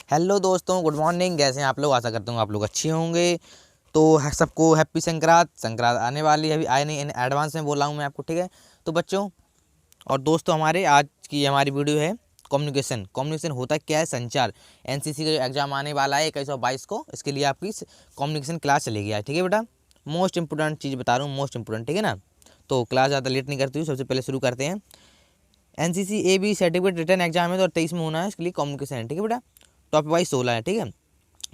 Hello दोस्तों, good morning. कैसे हैं आप लोग? आशा करता हूँ आप लोग अच्छे होंगे। तो सबको हैप्पी संक्रांत। संक्रांत आने वाली है, अभी आए नहीं, इन एडवांस में बोला हूँ मैं आपको, ठीक है। तो बच्चों और दोस्तों, हमारे आज की हमारी वीडियो है कम्युनिकेशन। कम्युनिकेशन होता क्या है? संचार। एनसीसी का जो एग्जाम आने वाला है 2122 को, इसके लिए आपकी कम्युनिकेशन क्लास चलेगी आज, ठीक है बेटा। मोस्ट इंपोर्टेंट चीज़ बता रहा हूँ, मोस्ट इंपोर्टेंट, ठीक है ना। तो क्लास ज़्यादा लेट नहीं करती हूँ, सबसे पहले शुरू करते हैं। NCC A B certificate written exam है तो 23 में होना है, इसके लिए कम्युनिकेशन है, ठीक है बेटा। टॉपिक वाइज 16 है, ठीक है।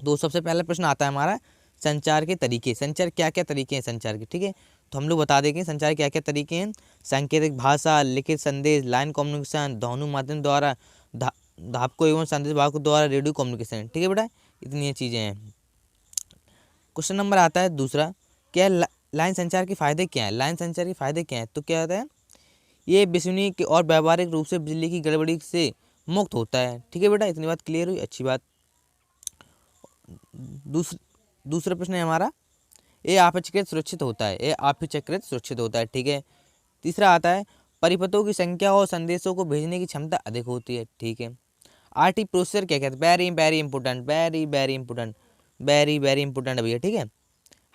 तो सबसे पहला प्रश्न आता है हमारा, संचार के तरीके। संचार क्या क्या तरीके हैं संचार के, ठीक है। तो हम लोग बता देंगे संचार क्या क्या तरीके हैं। सांकेतिक भाषा, लिखित संदेश, लाइन कम्युनिकेशन, ध्वनि माध्यम द्वारा, धापको एवं संदेश वाहक द्वारा, रेडियो कम्युनिकेशन, ठीक है बेटा। इतनी चीज़ें हैं। क्वेश्चन नंबर आता है दूसरा, क्या लाइन संचार के फायदे क्या हैं? लाइन संचार के फायदे क्या हैं? तो क्या होता है, ये विश्वसनीय और व्यावहारिक रूप से बिजली की गड़बड़ी से मुक्त होता है, ठीक है बेटा। इतनी बात क्लियर हुई, अच्छी बात। दूसरा प्रश्न है हमारा, ये अपेक्षाकृत सुरक्षित होता है। ये अपेक्षाकृत सुरक्षित होता है, ठीक है। तीसरा आता है, परिपथों की संख्या और संदेशों को भेजने की क्षमता अधिक होती है, ठीक है। आरटी प्रोसेसर क्या कहते हैं? Very very important, very very important, very very important भैया, ठीक है।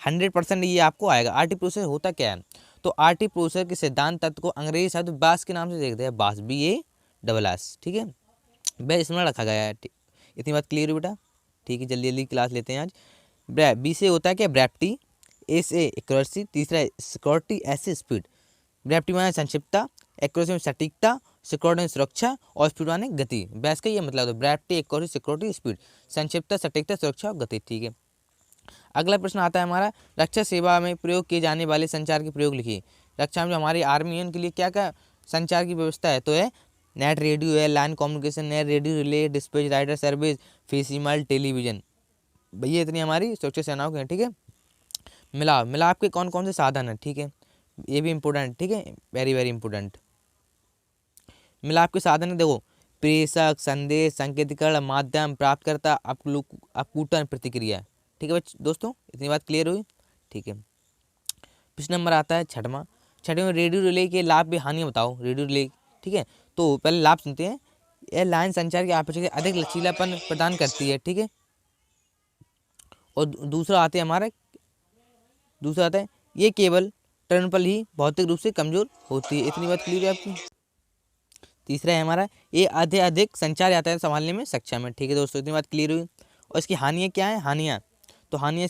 100% ये आपको आएगा। आरटी प्रोसेसर होता क्या है? तो आरटी प्रोसेसर के सिद्धांत तत्व को अंग्रेजी शब्द बास के नाम से देखते हैं, बास, BASS, ठीक है। वह इसमें रखा गया है। इतनी बात क्लियर है बेटा, ठीक है। जल्दी जल्दी क्लास लेते हैं आज। बी से होता है क्या? ब्रैप्टी। ए से एक्यूरेसी, तीसरा सिक्योरिटी, एस से स्पीड। ब्रैप्टी माने संक्षिप्तता, एक्यूरेसी में सटीकता, सिक्योरिटी में सुरक्षा, और स्पीड माने गति। बैस का ये मतलब है ब्रैप्टी, एक्यूरेसी, सिक्योरिटी, स्पीड। संक्षिप्तता, सटीकता, सुरक्षा और गति, ठीक है। अगला प्रश्न आता है हमारा, रक्षा सेवा में प्रयोग किए जाने वाले संचार के प्रयोग लिखिए। रक्षा में जो हमारी आर्मी है उनके लिए क्या क्या संचार की व्यवस्था है? तो है नेट रेडियो है, land communication, net radio relay, dispatch rider service, fax email, television. भैया इतनी हमारी सुरक्षा सेनाओं के हैं, ठीक है। मिलाप के कौन कौन से साधन हैं, ठीक है। ये भी इम्पोर्टेंट, ठीक है, वेरी वेरी इंपॉर्टेंट। मिलाप के साधन देखो, प्रेषक, संदेश, संकेतीकरण, माध्यम, प्राप्तकर्ता, अपकूटन, प्रतिक्रिया, ठीक है दोस्तों। इतनी बात क्लियर हुई, ठीक है। प्रश्न नंबर आता है छठवां। छठवें में रेडियो रिले के लाभ भी हानि बताओ। रेडियो रिले, ठीक है। तो पहले लाभ सुनते हैं। यह लाइन संचार की अपेक्षा अधिक लचीलापन प्रदान करती है, ठीक है। और दूसरा आता है ये केवल टर्न पर ही भौतिक रूप से कमजोर होती है। इतनी बात क्लियर है आपकी। तीसरा है हमारा, ये अधिक संचार यातायात संभालने में सक्षम है, ठीक है दोस्तों। इतनी बात क्लियर हुई। और इसकी हानियाँ क्या है? हानियाँ, तो हानियाँ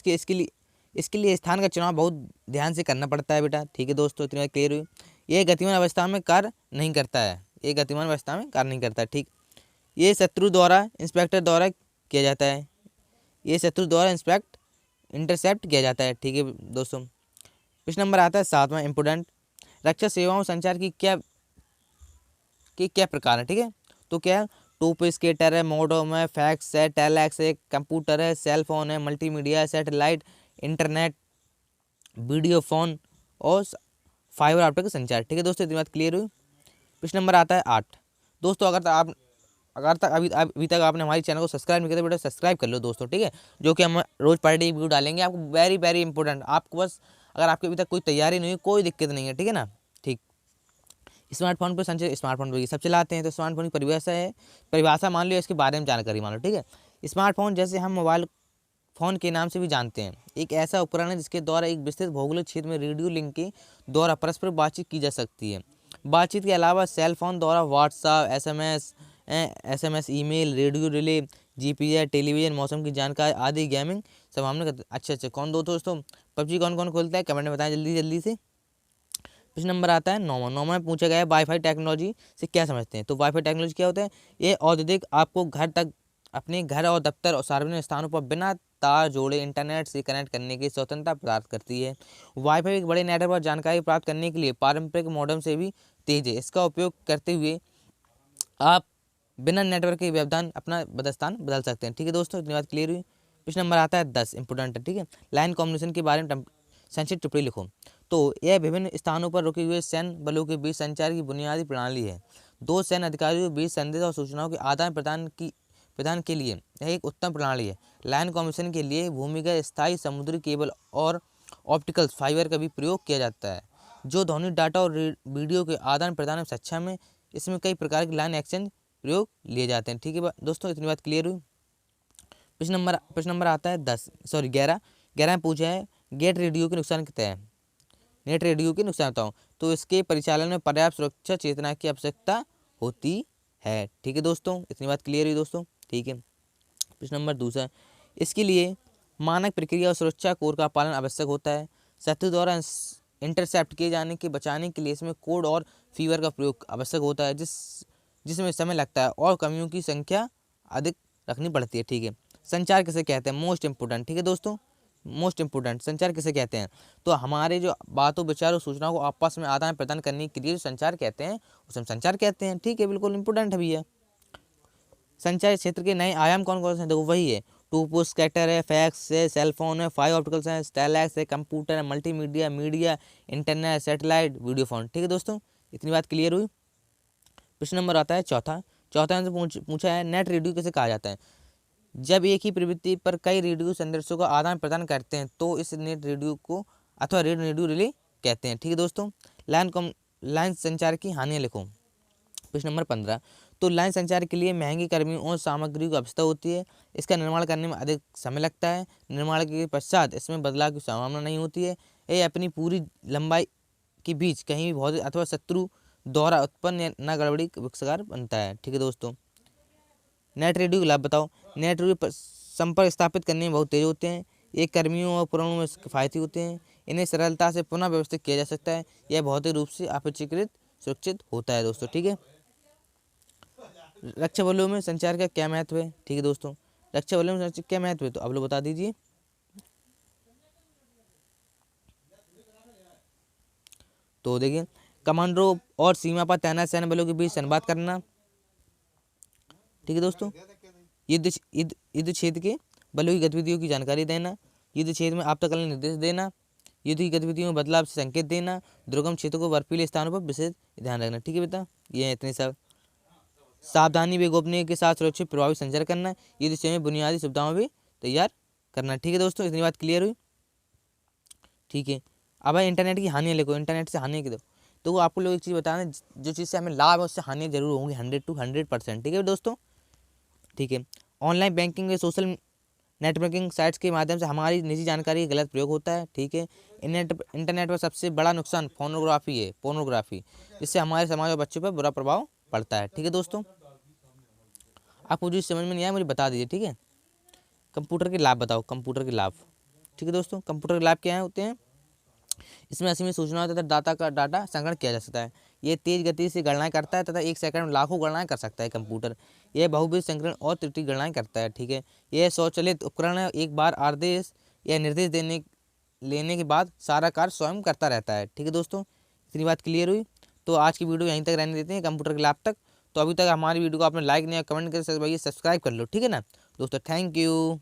इसके लिए स्थान का चुनाव बहुत ध्यान से करना पड़ता है बेटा, ठीक है दोस्तों। इतनी बात क्लियर हुई। ये गतिमान अवस्था में कार्य नहीं करता है, ये गतिमान अवस्था में कार्य नहीं करता, ठीक। ये शत्रु द्वारा इंस्पेक्टर द्वारा किया जाता है, ये शत्रु द्वारा इंटरसेप्ट किया जाता है, ठीक है दोस्तों। प्रश्न नंबर आता है सातवां इंपोर्टेंट, रक्षा सेवाओं संचार की क्या प्रकार है, ठीक है। तो क्या है, टोप स्केटर है, मोडम है, फैक्स है, टेलैक्स है, कंप्यूटर है, सेल फोन है, multimedia, satellite, internet, video phone और फाइबर ऑप्टिक संचार, ठीक है दोस्तों। इतनी बात क्लियर हुई। प्रश्न नंबर आता है 8। दोस्तों अगर तक अभी तक आपने हमारे चैनल को सब्सक्राइब नहीं किया तो बेटा सब्सक्राइब कर लो दोस्तों, ठीक है। जो कि हम रोज़ पर डे वीडियो डालेंगे आपको, वेरी वेरी इंपॉर्टेंट। आपको बस अगर आपके अभी तक कोई तैयारी नहीं हुई, कोई दिक्कत नहीं है, ठीक है ना, ठीक। स्मार्टफोन पर संचार, स्मार्टफोन पर सब चलाते हैं तो स्मार्टफोन की परिभाषा मान लो, इसके बारे में जानकारी मान लो, ठीक है। स्मार्टफोन जैसे हम मोबाइल फ़ोन के नाम से भी जानते हैं, एक ऐसा उपकरण है जिसके द्वारा एक विस्तृत भौगोलिक क्षेत्र में रेडियो लिंक के द्वारा परस्पर बातचीत की जा सकती है। बातचीत के अलावा सेल फोन द्वारा WhatsApp, SMS, email, radio relay, GPS, television, मौसम की जानकारी आदि, गेमिंग सब हमने करते। अच्छा, कौन दो दोस्तों PUBG कौन कौन खोलता है? कमेंट में बताएं जल्दी जल्दी से। प्रश्न नंबर आता है 9वां में पूछा गया है, वाईफाई टेक्नोलॉजी से क्या समझते हैं? तो वाईफाई टेक्नोलॉजी क्या होता है? ये औद्योगिक आपको घर तक अपने घर और दफ्तर और सार्वजनिक स्थानों पर बिना तार जोड़े इंटरनेट से कनेक्ट करने की स्वतंत्रता प्रदान करती है। वाईफाई एक बड़े नेटवर्क पर जानकारी प्राप्त करने के लिए पारंपरिक मॉडेम से भी तेज है। इसका उपयोग करते हुए आप बिना नेटवर्क के व्यवधान अपना स्थान बदल सकते हैं, ठीक है दोस्तों। इतनी बात क्लियर हुई। प्रश्न नंबर आता है 10, इंपोर्टेंट है, ठीक है। लाइन कम्युनिकेशन के बारे में संक्षिप्त टिप्पणी लिखो। तो यह विभिन्न स्थानों पर रुके हुए सैन्य बलों के बीच संचार की बुनियादी प्रणाली है। दो सैन्य अधिकारियों के बीच संदेश और सूचनाओं के आदान प्रदान के लिए यह एक उत्तम प्रणाली है। लाइन कम्युनिकेशन के लिए भूमिगत, स्थायी, समुद्री केबल और ऑप्टिकल फाइबर का भी प्रयोग किया जाता है, जो ध्वनि, डाटा और वीडियो के आदान प्रदान में सक्षम है। इसमें कई प्रकार के लाइन एक्सचेंज प्रयोग लिए जाते हैं, ठीक है दोस्तों। इतनी बात क्लियर हुई। प्रश्न नंबर आता है 11। 11 में पूछा है गेट रेडियो के नुकसान कितने हैं, नेट रेडियो के नुकसान बताओ। तो इसके परिचालन में पर्याप्त सुरक्षा चेतना की आवश्यकता होती है। ठीक है दोस्तों, इतनी बात क्लियर हुई दोस्तों। ठीक है, प्रश्न नंबर दूसरा, इसके लिए मानक प्रक्रिया और सुरक्षा कोड का पालन आवश्यक होता है। शत्रु द्वारा इंटरसेप्ट किए जाने के बचाने के लिए इसमें कोड और फीवर का प्रयोग आवश्यक होता है, जिसमें समय लगता है और कमियों की संख्या अधिक रखनी पड़ती है। ठीक है, संचार किसे कहते हैं, मोस्ट इंपोर्टेंट। ठीक है दोस्तों, मोस्ट इंपोर्टेंट, संचार किसे कहते हैं। तो हमारे जो बातों विचारों सूचनाओं को आपस में आदान प्रदान करने के लिए जो संचार कहते हैं उसे हम संचार कहते हैं। ठीक है, बिल्कुल इंपोर्टेंट है भैया। संचार क्षेत्र के नए आयाम कौन कौन से हैं, देखो वही है, टू पुश स्कैटर है, फैक्स है, सेल फोन है, फाइव ऑप्टिकल्स है, स्टेलैक्स है, कंप्यूटर है, multimedia, media, internet, satellite, video phone. ठीक है दोस्तों, इतनी बात क्लियर हुई। प्रश्न नंबर आता है चौथा। चौथा से पूछा है नेट रेडियो किसे कहा जाता है। जब एक ही प्रवृत्ति पर कई रेडियो संदेशों का आदान प्रदान करते हैं तो इस नेट रेडियो को अथवा रेडियो रिले कहते हैं। ठीक है दोस्तों, लाइन संचार की हानियाँ लिखो। प्रश्न नंबर 15, तो लाइन संचार के लिए महंगी कर्मियों और सामग्री की आवश्यकता होती है। इसका निर्माण करने में अधिक समय लगता है। निर्माण के पश्चात इसमें बदलाव की संभावना नहीं होती है। ये अपनी पूरी लंबाई के बीच कहीं भी भौतिक अथवा शत्रु द्वारा उत्पन्न न गड़बड़ी का शिकार बनता है। ठीक है दोस्तों, नेट रेडियो का लाभ बताओ। नेट रेडियो पर संपर्क स्थापित करने में बहुत तेज होते हैं। ये कर्मियों और उपकरणों में किफायती होते हैं। इन्हें सरलता से पुनः व्यवस्थित किया जा सकता है। यह भौतिक रूप से अपेक्षाकृत सुरक्षित होता है दोस्तों। ठीक है, रक्षा बलों में संचार का क्या महत्व है। ठीक है दोस्तों, रक्षा बलों में संचार क्या महत्व है, तो आप लोग बता दीजिए। तो देखिए, कमांडरों और सीमा पर तैनात सैन्य बलों के बीच संवाद करना। ठीक है दोस्तों, युद्ध क्षेत्र के बलों की गतिविधियों की जानकारी देना, युद्ध क्षेत्र में आपदाकालीन निर्देश देना, युद्ध की गतिविधियों में बदलाव से संकेत देना, दुर्गम क्षेत्रों को बर्फीले स्थानों पर विशेष ध्यान रखना। ठीक है बेटा, ये है इतने सब। सावधानी व गोपनीय के साथ सुरक्षित प्रभावी संचार करना, युद्ध क्षेत्र में बुनियादी सुविधाओं भी तैयार करना। ठीक है दोस्तों, इतनी बात क्लियर हुई। ठीक है, अब है इंटरनेट की हानियाँ लिखो। इंटरनेट से हानियाँ की तो आपको लोग एक चीज़ बताना, जो चीज़ से हमें लाभ है उससे हानियाँ जरूर होंगी 100 to 100%। ठीक है दोस्तों, ठीक है, ऑनलाइन बैंकिंग व सोशल नेटवर्किंग साइट्स के माध्यम से हमारी निजी जानकारी का गलत प्रयोग होता है। ठीक है, इंटरनेट पर सबसे बड़ा नुकसान पोर्नोग्राफी, जिससे हमारे समाज और बच्चों पर बुरा प्रभाव पड़ता है। ठीक है दोस्तों, आपको जो समझ में नहीं आया मुझे बता दीजिए। ठीक है, कंप्यूटर के लाभ बताओ, कंप्यूटर के लाभ। ठीक है दोस्तों, कंप्यूटर के लाभ क्या होते हैं। इसमें असीमित सूचनाओं तथा डाटा संग्रहण किया जा सकता है। यह तेज गति से गणनाएं करता है तथा 1 सेकंड में लाखों गणनाएं कर सकता है कंप्यूटर। यह बहुविध संग्रहण और त्रुटि गणनाएं करता है। ठीक है, यह स्वचालित उपकरण है। एक बार आदेश या निर्देश लेने के बाद सारा कार्य स्वयं करता रहता है। ठीक है दोस्तों, इतनी बात क्लियर हुई। तो आज की वीडियो यहीं तक रहने देते हैं, कंप्यूटर के लाभ तक। तो अभी तक हमारी वीडियो को आपने लाइक नहीं कमेंट कर, सब्सक्राइब कर लो। ठीक है ना दोस्तों, थैंक यू।